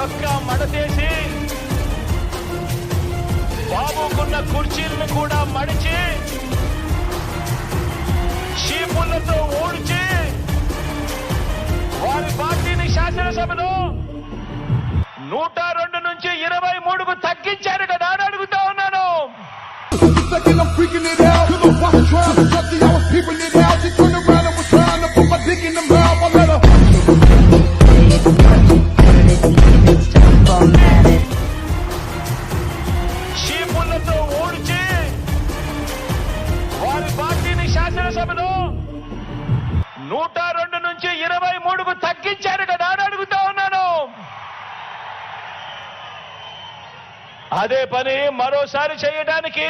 చొక్కా మడతేసి బాబుకున్న కుర్చీలను కూడా మడిచి చీపుళ్లతో ఊడ్చి వారి పార్టీని శాసనసభలో 102 నుంచి 23కు తగ్గించారు కదా అని అడుగుతా ఉన్నాను. చీపుళ్లతో ఊడ్చి వారి పార్టీని శాసనసభలో 102 నుంచి 23కు తగ్గించారు కదా అని అడుగుతా ఉన్నాను. అదే పని మరోసారి చేయడానికి